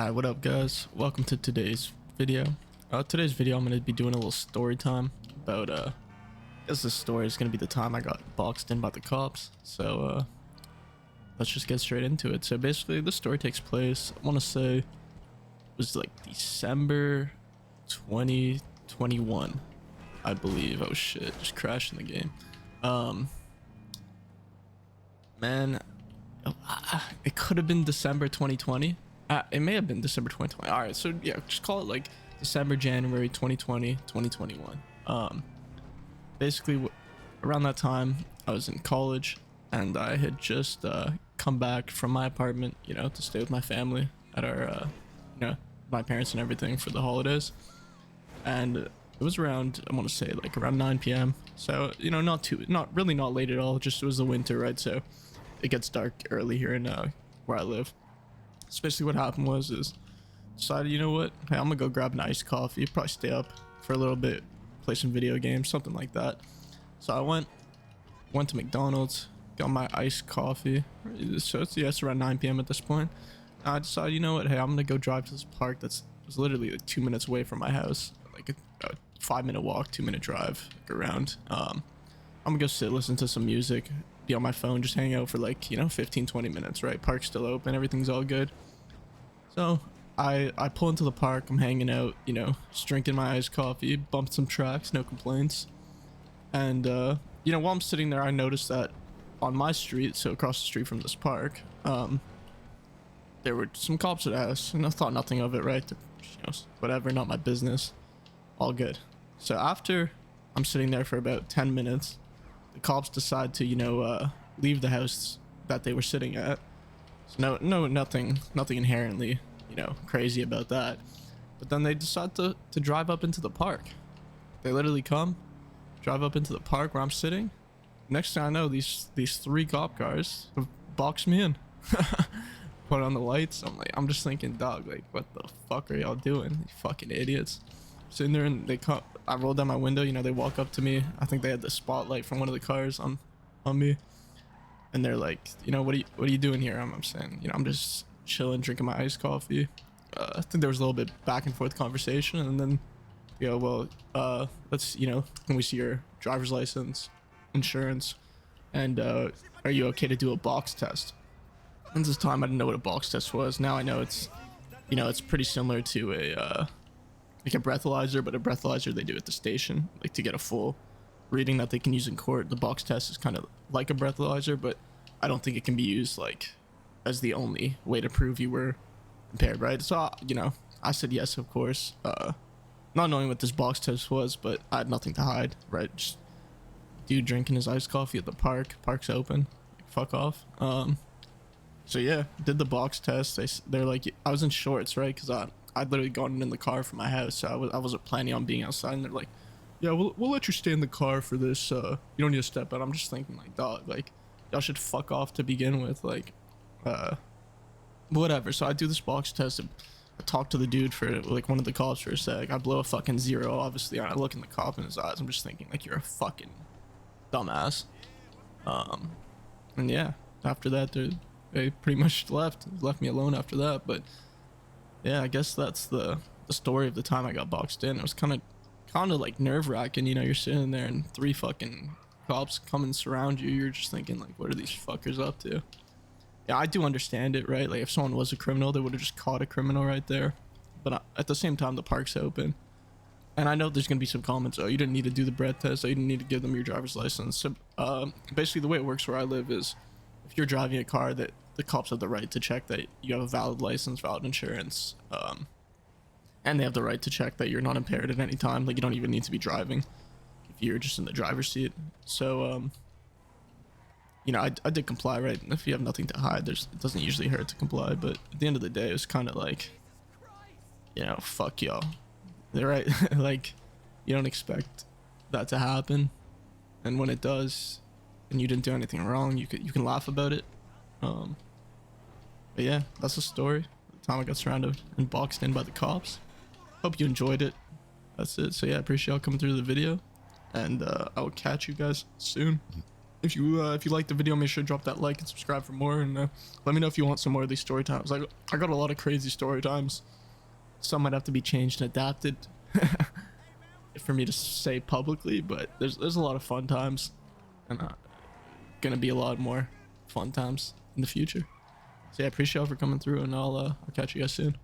Alright, what up guys? Welcome to today's video. Today's video I'm going to be doing a little story time about I guess this story is going to be the time I got boxed in by the cops. So let's just get straight into it. So basically the story takes place, I want to say it was like December 2021, I believe. Oh shit, just crashed in the game. Man, it could have been December 2020. It may have been December 2020. All right, so yeah, just call it like December, January 2020, 2021. Basically, around that time, I was in college, and I had just come back from my apartment, you know, to stay with my family at our, you know, my parents and everything for the holidays. And it was around, I want to say like around 9 p.m. So, you know, not really not late at all. Just it was the winter, right? So it gets dark early here in where I live. So basically what happened was decided, you know what, hey, I'm gonna go grab an iced coffee, probably stay up for a little bit, play some video games, something like that. So I went to McDonald's, got my iced coffee. So it's around 9 p.m. at this point. I decided, you know what, hey, I'm gonna go drive to this park that's literally like 2 minutes away from my house, like a 5-minute walk, 2-minute drive, like around. I'm gonna go sit, listen to some music, be on my phone, just hang out for like, you know, 15-20 minutes, right? Park's still open, everything's all good. So I pull into the park, I'm hanging out, you know, just drinking my iced coffee, bumped some tracks, no complaints. And you know, while I'm sitting there, I noticed that on my street, so across the street from this park, there were some cops at the house, and I thought nothing of it, right? You know, whatever, not my business, all good. So after I'm sitting there for about 10 minutes, the cops decide to, you know, leave the house that they were sitting at. So nothing inherently, you know, crazy about that. But then they decide to drive up into the park. They literally drive up into the park where I'm sitting. Next thing I know, these 3 cop cars have boxed me in. Put on the lights. I'm just thinking, dog, like, what the fuck are y'all doing, you fucking idiots? Sitting there, and I rolled down my window, you know, they walk up to me. I think they had the spotlight from one of the cars on me, and they're like, you know, what are you doing here? I'm saying, you know, I'm just chilling, drinking my iced coffee. I think there was a little bit back and forth conversation, and then, you know, well, let's, you know, can we see your driver's license, insurance, and are you okay to do a box test? And this time I didn't know what a box test was. Now I know it's, you know, it's pretty similar to a like a breathalyzer, but a breathalyzer they do at the station, like to get a full reading that they can use in court. The box test is kind of like a breathalyzer, but I don't think it can be used like as the only way to prove you were impaired, right? So, you know, I said yes, of course, not knowing what this box test was, but I had nothing to hide, right? Just dude drinking his iced coffee at the park's open, like, fuck off. So yeah, did the box test. They're like, I was in shorts, right? Because I'd literally gotten in the car from my house, so I wasn't planning on being outside. And they're like, yeah, we'll let you stay in the car for this. You don't need to step out. I'm just thinking, like, dog, like, y'all should fuck off to begin with, like, whatever. So I do this box test. And I talk to the dude for like one of the cops for a sec. I blow a fucking 0, obviously. And I look in the cop in his eyes. I'm just thinking, like, you're a fucking dumbass. And yeah, after that, they pretty much left me alone after that. But yeah, I guess that's the story of the time I got boxed in. It was kind of like nerve-wracking, you know. You're sitting there and 3 fucking cops come and surround you. You're just thinking, like, what are these fuckers up to? Yeah, I do understand it, right? Like, if someone was a criminal, they would have just caught a criminal right there. But at the same time, the park's open, and I know there's gonna be some comments, oh, you didn't need to do the breath test, oh, you didn't need to give them your driver's license. So basically the way it works where I live is, if you're driving a car, that the cops have the right to check that you have a valid license, valid insurance, and they have the right to check that you're not impaired at any time. Like, you don't even need to be driving if you're just in the driver's seat. So you know, I did comply, right? And if you have nothing to hide, it doesn't usually hurt to comply. But at the end of the day, it was kind of like, you know, fuck y'all. They're right. Like, you don't expect that to happen, and when it does, and you didn't do anything wrong, you can laugh about it. But yeah, that's the story. The time I got surrounded and boxed in by the cops. Hope you enjoyed it. That's it. So yeah, I appreciate y'all coming through the video, and I will catch you guys soon. if you like the video, make sure to drop that like and subscribe for more, and let me know if you want some more of these story times. Like, I got a lot of crazy story times. Some might have to be changed and adapted for me to say publicly, but there's a lot of fun times, and gonna be a lot more fun times in the future. So yeah, I appreciate y'all for coming through, and I'll catch you guys soon.